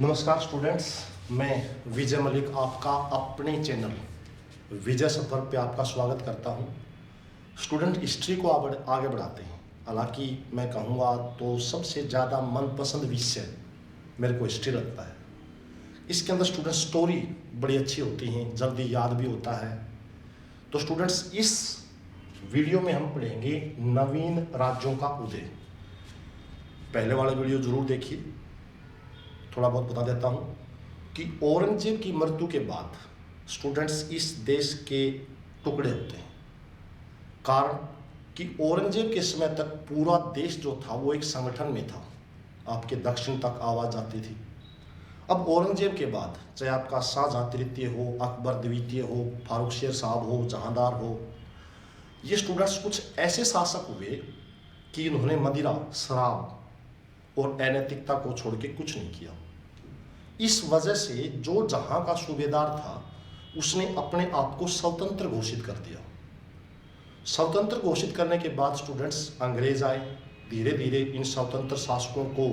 नमस्कार स्टूडेंट्स, मैं विजय मलिक आपका अपने चैनल विजय सफर पे आपका स्वागत करता हूं। स्टूडेंट हिस्ट्री को आगे बढ़ाते हैं। हालांकि मैं कहूँगा तो सबसे ज़्यादा मनपसंद विषय मेरे को हिस्ट्री लगता है। इसके अंदर स्टूडेंट स्टोरी बड़ी अच्छी होती हैं, जल्दी याद भी होता है। तो स्टूडेंट्स, इस वीडियो में हम पढ़ेंगे नवीन राज्यों का उदय। पहले वाला वीडियो जरूर देखिए। थोड़ा बहुत बता देता हूँ कि औरंगजेब की मृत्यु के बाद स्टूडेंट्स इस देश के टुकड़े होते हैं। कारण कि औरंगजेब के समय तक पूरा देश जो था वो एक संगठन में था, आपके दक्षिण तक आवाज़ आती थी। अब औरंगजेब के बाद चाहे आपका शाहजहां तृतीय हो, अकबर द्वितीय हो, फारूक शेर साहब हो, जहांदार हो, ये स्टूडेंट्स कुछ ऐसे शासक हुए कि इन्होंने मदिरा, शराब और अनैतिकता को छोड़ के कुछ नहीं किया। इस वजह से जो जहां का सूबेदार था उसने अपने आप को स्वतंत्र घोषित कर दिया। स्वतंत्र घोषित करने के बाद स्टूडेंट्स अंग्रेज आए, धीरे धीरे इन स्वतंत्र शासकों को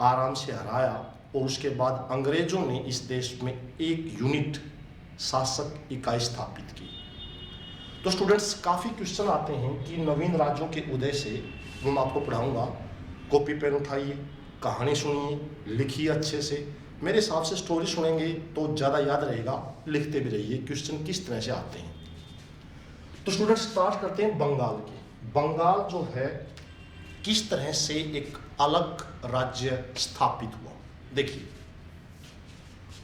आराम से हराया और उसके बाद अंग्रेजों ने इस देश में एक यूनिट शासक इकाई स्थापित की। तो स्टूडेंट्स, काफ़ी क्वेश्चन आते हैं कि नवीन राज्यों के उदय से मैं आपको पढ़ाऊंगा। कॉपी पेन उठाइए, कहानी सुनिए, लिखिए अच्छे से। मेरे हिसाब से स्टोरी सुनेंगे तो ज़्यादा याद रहेगा, लिखते भी रहिए क्वेश्चन किस तरह से आते हैं। तो स्टूडेंट, स्टार्ट करते हैं बंगाल की। बंगाल जो है किस तरह से एक अलग राज्य स्थापित हुआ। देखिए,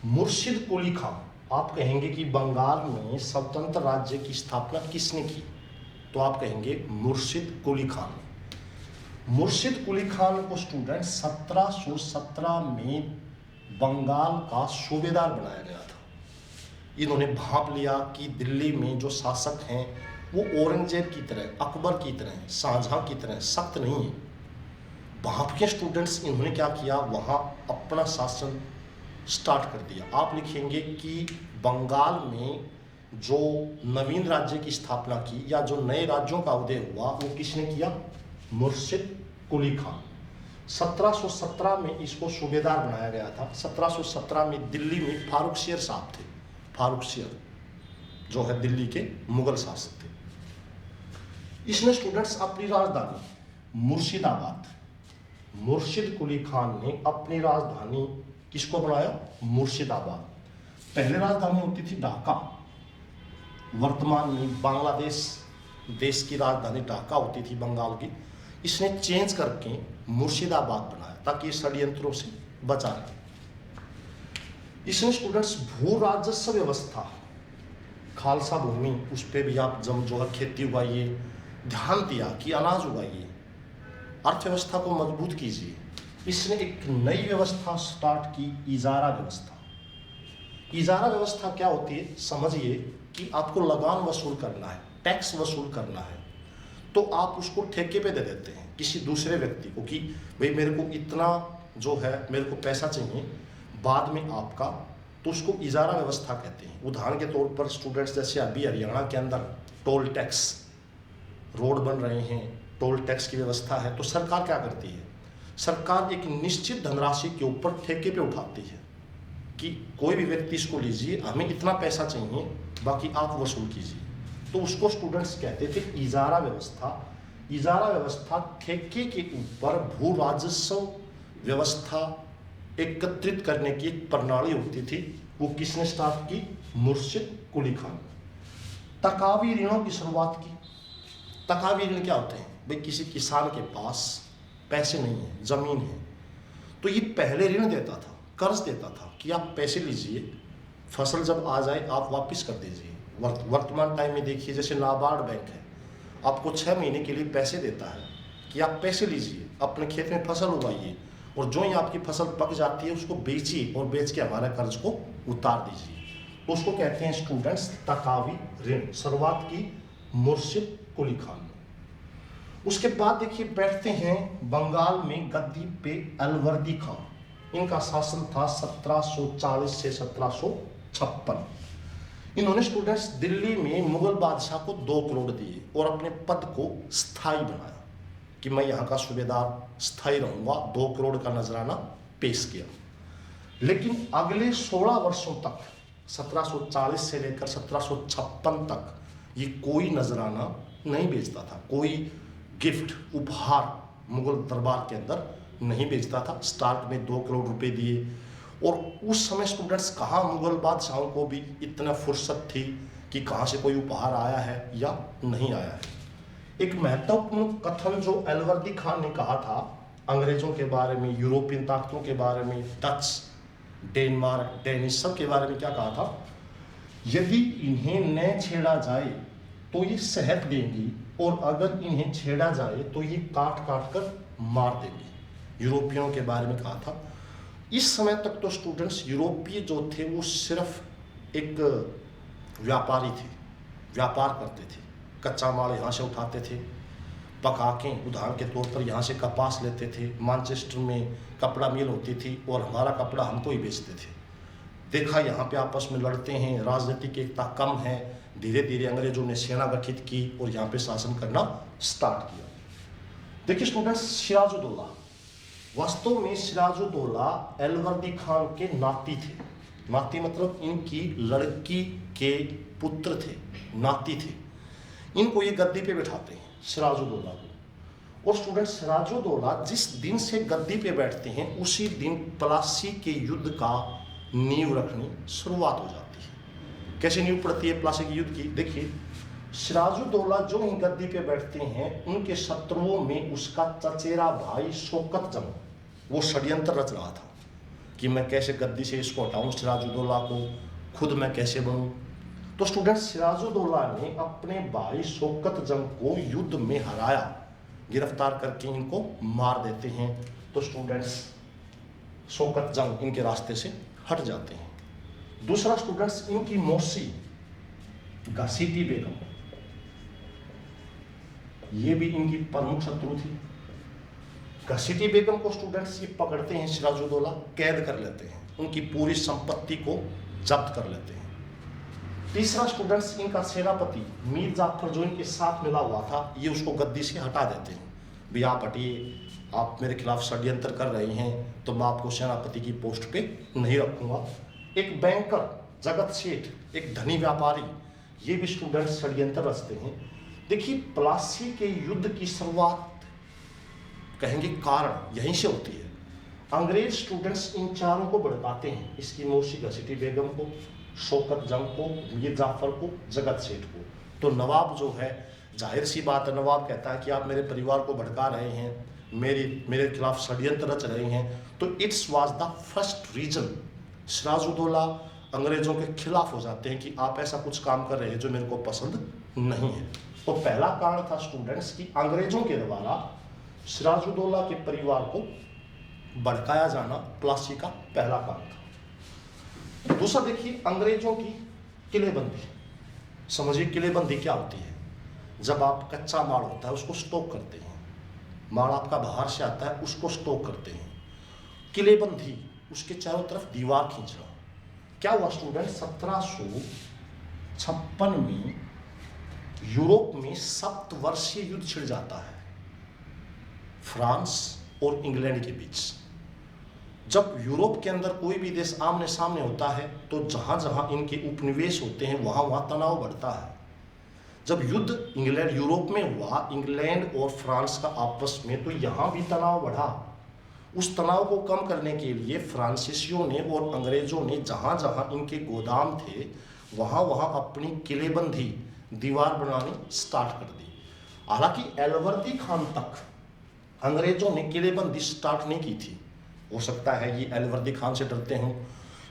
मुर्शिद कुली खान, आप कहेंगे कि बंगाल में स्वतंत्र राज्य की स्थापना किसने की, तो आप कहेंगे मुर्शिद कुली खान। मुर्शिद कुली खान को स्टूडेंट 1717 में बंगाल का सूबेदार बनाया गया था। इन्होंने भांप लिया कि दिल्ली में जो शासक हैं वो औरंगजेब की तरह, अकबर की तरह, शाहजहां की तरह सख्त नहीं है। भांप के स्टूडेंट्स इन्होंने क्या किया, वहाँ अपना शासन स्टार्ट कर दिया। आप लिखेंगे कि बंगाल में जो नवीन राज्य की स्थापना की या जो नए राज्यों का उदय हुआ वो किसने किया, मुर्शिद कुली खान। 1717 में इसको सूबेदार बनाया गया था। 1717 में दिल्ली में फारूक शेर साहब थे। फारूक शेर जो है दिल्ली के मुगल शासक थे। इसने स्टूडेंट्स अपनी राजधानी मुर्शिदाबाद, मुर्शिद कुली खान ने अपनी राजधानी किसको बनाया, मुर्शिदाबाद। पहले राजधानी होती थी ढाका, वर्तमान में बांग्लादेश देश की राजधानी ढाका होती थी बंगाल की। इसने चेंज करके मुर्शिदाबाद बनाया ताकि षड्यंत्रों से बचा रहे। इसने स्टूडेंट्स भू राजस्व व्यवस्था, खालसा भूमि, उस पर भी आप जो है खेती उगाइए, ध्यान दिया कि अनाज उगाइए, अर्थव्यवस्था को मजबूत कीजिए। इसने एक नई व्यवस्था स्टार्ट की, इजारा व्यवस्था। इजारा व्यवस्था क्या होती है, समझिए कि आपको लगान वसूल करना है, टैक्स वसूल करना है, तो आप उसको ठेके पे दे देते हैं किसी दूसरे व्यक्ति को कि भाई मेरे को इतना जो है मेरे को पैसा चाहिए बाद में आपका, तो उसको इजारा व्यवस्था कहते हैं। उदाहरण के तौर पर स्टूडेंट्स, जैसे अभी हरियाणा के अंदर टोल टैक्स, रोड बन रहे हैं, टोल टैक्स की व्यवस्था है, तो सरकार क्या करती है, सरकार एक निश्चित धनराशि के ऊपर ठेके पे उठाती है कि कोई भी व्यक्ति इसको लीजिए, हमें इतना पैसा चाहिए, बाकी आप वसूल कीजिए। तो उसको स्टूडेंट्स कहते थे इजारा व्यवस्था। इजारा व्यवस्था ठेके के ऊपर भू राजस्व व्यवस्था एकत्रित करने की एक प्रणाली होती थी। वो किसने स्टार्ट की, मुर्शिद कुली खान। तकावी ऋणों की शुरुआत की। तकावी ऋण क्या होते हैं, भाई किसी किसान के पास पैसे नहीं है, जमीन है, तो ये पहले ऋण देता था, कर्ज देता था कि आप पैसे लीजिए, फसल जब आ जाए आप वापस कर दीजिए। वर्तमान टाइम में देखिए, जैसे नाबार्ड बैंक है, आपको 6 महीने के लिए पैसे देता है कि आप पैसे लीजिए, अपने खेत में फसल उगाइए, और जो ही आपकी फसल पक जाती है उसको बेचिए और बेच के हमारे कर्ज को उतार दीजिए। तो उसको कहते हैं स्टूडेंट्स तकावी ऋण। शुरुआत की मुर्शिद कुली खान ने। उसके बाद देखिए बैठते हैं बंगाल में गद्दी पे अलवर्दी खान। इनका शासन था 1740 से 1756। इन्होंने स्टूडेंट्स दिल्ली में मुगल बादशाह को 2 करोड़ दिए और अपने पद को स्थायी बनाया कि मैं यहाँ का सूबेदार स्थायी रहूँगा। 2 करोड़ का नजराना पेश किया। लेकिन अगले 16 वर्षों तक 1740 से लेकर 1756 तक ये कोई नजराना नहीं बेचता था, कोई गिफ्ट उपहार मुगल दरबार के अंदर नहीं बेचता था। स्टार्ट में 2 करोड़ रुपए दिए, और उस समय स्टूडेंट्स कहाँ मुगल बादशाहों को भी इतना फुर्सत थी कि कहाँ से कोई उपहार आया है या नहीं आया है। एक महत्वपूर्ण कथन जो अलवर्दी खान ने कहा था अंग्रेजों के बारे में, यूरोपियन ताकतों के बारे में, डच, डेनमार्क, डेनिश सब के बारे में क्या कहा था, यदि इन्हें न छेड़ा जाए तो ये शहद देंगी, और अगर इन्हें छेड़ा जाए तो ये काट काट कर मार देंगे। यूरोपियनों के बारे में कहा था। इस समय तक तो स्टूडेंट्स यूरोपीय जो थे वो सिर्फ एक व्यापारी थे, व्यापार करते थे, कच्चा माल यहाँ से उठाते थे, पका के उदाहरण के तौर पर यहाँ से कपास लेते थे, मैनचेस्टर में कपड़ा मिल होती थी और हमारा कपड़ा हमको ही बेचते थे। देखा यहाँ पे आपस में लड़ते हैं, राजनीतिक एकता कम है, धीरे धीरे अंग्रेजों ने सेना गठित की और यहाँ पे शासन करना स्टार्ट किया। देखिए स्टूडेंट्स, सिराजुद्दौला, वास्तव में सिराजुद्दौला अलवर्दी खान के नाती थे। नाती मतलब इनकी लड़की के पुत्र थे, नाती थे। इनको ये गद्दी पे बैठाते हैं सिराजुद्दौला को। और स्टूडेंट, सिराजुद्दौला जिस दिन से गद्दी पे बैठते हैं उसी दिन प्लासी के युद्ध का नींव रखनी शुरुआत हो जाती है। कैसे नींव पड़ती है प्लासी के युद्ध की? देखिए, सिराजुद्दौला जो इन गद्दी पे बैठते हैं उनके शत्रुओं में उसका चचेरा भाई शौकत जंग वो षड्यंत्र रच रहा था कि मैं कैसे गद्दी से इसको हटाऊं, सिराजुद्दौला को, खुद मैं कैसे बनूं। तो स्टूडेंट, सिराजुद्दौला ने अपने भाई शौकत जंग को युद्ध में हराया, गिरफ्तार करके इनको मार देते हैं। तो स्टूडेंट्स, शौकत जंग इनके रास्ते से हट जाते हैं। दूसरा स्टूडेंट्स, इनकी मौसी घसीटी बेगम, ये भी इनकी प्रमुख शत्रु थी। घसीटी बेगम को स्टूडेंट्स ये पकड़ते हैं सिराजुद्दौला, कैद कर लेते हैं, उनकी पूरी संपत्ति को जब्त कर लेते हैं। तीसरा स्टूडेंट्स, इनका सेनापति मीर जाफर जो इनके साथ मिला हुआ था, ये उसको गद्दी से हटा देते हैं। भी आप हटिए, आप मेरे खिलाफ षड्यंत्र कर रहे हैं तो मैं आपको सेनापति की पोस्ट पे नहीं रखूंगा। एक बैंकर जगत सेठ, एक धनी व्यापारी, ये भी स्टूडेंट्स षड्यंत्र रचते हैं। देखिए, प्लासी के युद्ध की शुरुआत कहेंगे कारण यहीं से होती है। अंग्रेज स्टूडेंट्स इन चारों को भड़काते हैं, इसकी मौसी घसीटी बेगम को, शौकत जंग को, मीर जाफर को, जगत सेठ को। तो नवाब जो है, जाहिर सी बात है, नवाब कहता है कि आप मेरे परिवार को भड़का रहे हैं, मेरे खिलाफ षड्यंत्र रच रहे हैं। तो it's was the first reason Sirajuddaula अंग्रेजों के खिलाफ हो जाते हैं कि आप ऐसा कुछ काम कर रहे हैं जो मेरे को पसंद नहीं है। तो पहला कारण था स्टूडेंट्स कि अंग्रेजों के द्वारा सिराजुद्दौला के परिवार को भड़काया जाना, प्लासी का पहला कारण था। दूसरा देखिए, अंग्रेजों की किलेबंदी। समझिए किलेबंदी क्या होती है। जब आप कच्चा माल होता है उसको स्टॉक करते हैं, माल आपका बाहर से आता है उसको स्टॉक करते हैं। किलेबंदी, उसके चारों तरफ दीवार खींचना। क्या हुआ स्टूडेंट, 1756 में यूरोप में 7 वर्षीय युद्ध छिड़ जाता है फ्रांस और इंग्लैंड के बीच। जब यूरोप के अंदर कोई भी देश आमने सामने होता है तो जहां जहां इनके उपनिवेश होते हैं वहां वहां तनाव बढ़ता है। जब युद्ध इंग्लैंड यूरोप में हुआ, इंग्लैंड और फ्रांस का आपस में, तो यहाँ भी तनाव बढ़ा। उस तनाव को कम करने के लिए फ्रांसीसियों ने और अंग्रेजों ने जहाँ जहाँ इनके गोदाम थे वहाँ वहाँ अपनी किलेबंदी, दीवार बनानी स्टार्ट कर दी। हालांकि अलवर्दी खान तक अंग्रेजों ने किलेबंदी स्टार्ट नहीं की थी। हो सकता है ये अलवर्दी खान से डरते हों,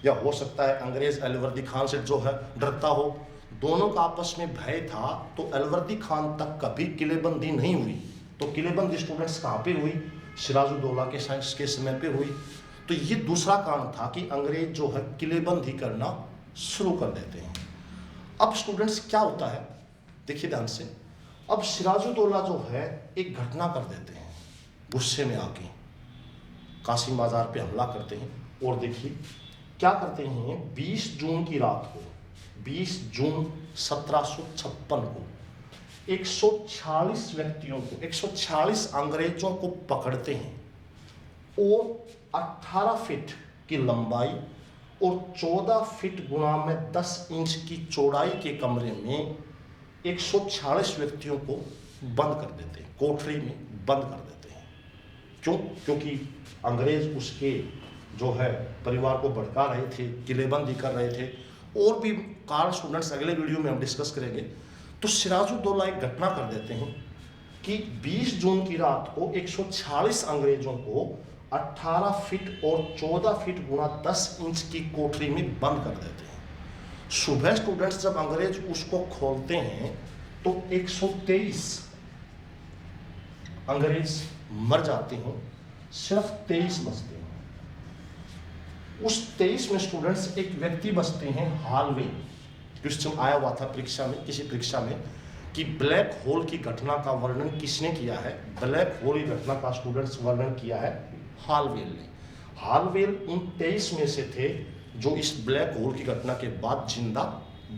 या हो सकता है अंग्रेज अलवर्दी खान से जो है डरता हो। दोनों का आपस में भय था, तो अलवर्दी खान तक कभी किलेबंदी नहीं हुई। तो किलेबंदी स्टूडेंट्स कहाँ पे हुई? सिराजुद्दौला के समय पे हुई। तो ये दूसरा कारण था कि अंग्रेज जो है किलेबंदी करना शुरू कर देते हैं। अब स्टूडेंट्स क्या होता है, देखिए ध्यान से। अब सिराजुद्दौला जो है एक घटना कर देते हैं, गुस्से में आके कासिम बाजार पे हमला करते हैं। और देखिए क्या करते हैं, 20 जून की रात को, 20 जून 1756 को 146 व्यक्तियों को, 146 अंग्रेजों को पकड़ते हैं और 18 फीट की लंबाई और 14 फीट गुणा में 10 इंच की चौड़ाई के कमरे में 146 व्यक्तियों को बंद कर देते हैं, कोठरी में बंद कर देते हैं। क्यों? क्योंकि अंग्रेज उसके जो है परिवार को भड़का रहे थे, किलेबंदी कर रहे थे, और भी कारण स्टूडेंट्स अगले वीडियो में हम डिस्कस करेंगे। तो सिराजुद्दौला एक घटना कर देते हैं कि 20 जून की रात को 146 अंग्रेजों को 18 फीट और 14 फीट गुणा 10 इंच की कोठरी में बंद कर देते हैं। सुबह स्टूडेंट्स जब अंग्रेज उसको खोलते हैं तो 123 अंग्रेज मर जाते हैं, सिर्फ 23 बचते हैं। उस 23 में स्टूडेंट्स एक व्यक्ति बचते हैं, हालवे। क्वेश्चन आया हुआ था परीक्षा में, किसी परीक्षा में, कि ब्लैक होल की घटना का वर्णन किसने किया है? ब्लैक होल की घटना का स्टूडेंट्स वर्णन किया है हालवेल ने। हालवेल उन 23 में से थे जो इस ब्लैक होल की घटना के बाद जिंदा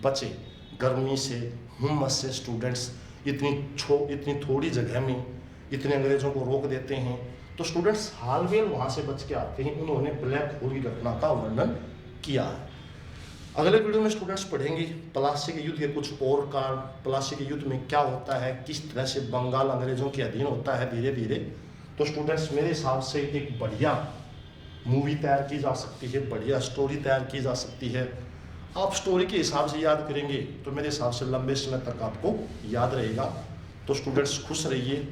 बचे। गर्मी से, हुम्मस से स्टूडेंट्स इतनी थोड़ी जगह में इतने अंग्रेजों को रोक देते हैं। तो स्टूडेंट्स हालवेल वहाँ से बच के आते हैं, उन्होंने ब्लैक होल की घटना का वर्णन किया है। अगले वीडियो में स्टूडेंट्स पढ़ेंगे प्लासी के युद्ध के कुछ और कारण, प्लासी के युद्ध में क्या होता है, किस तरह से बंगाल अंग्रेजों के अधीन होता है धीरे धीरे। तो स्टूडेंट्स मेरे हिसाब से एक बढ़िया मूवी तैयार की जा सकती है, बढ़िया स्टोरी तैयार की जा सकती है। आप स्टोरी के हिसाब से याद करेंगे तो मेरे हिसाब से लंबे समय तक आपको याद रहेगा। तो स्टूडेंट्स खुश रहिए।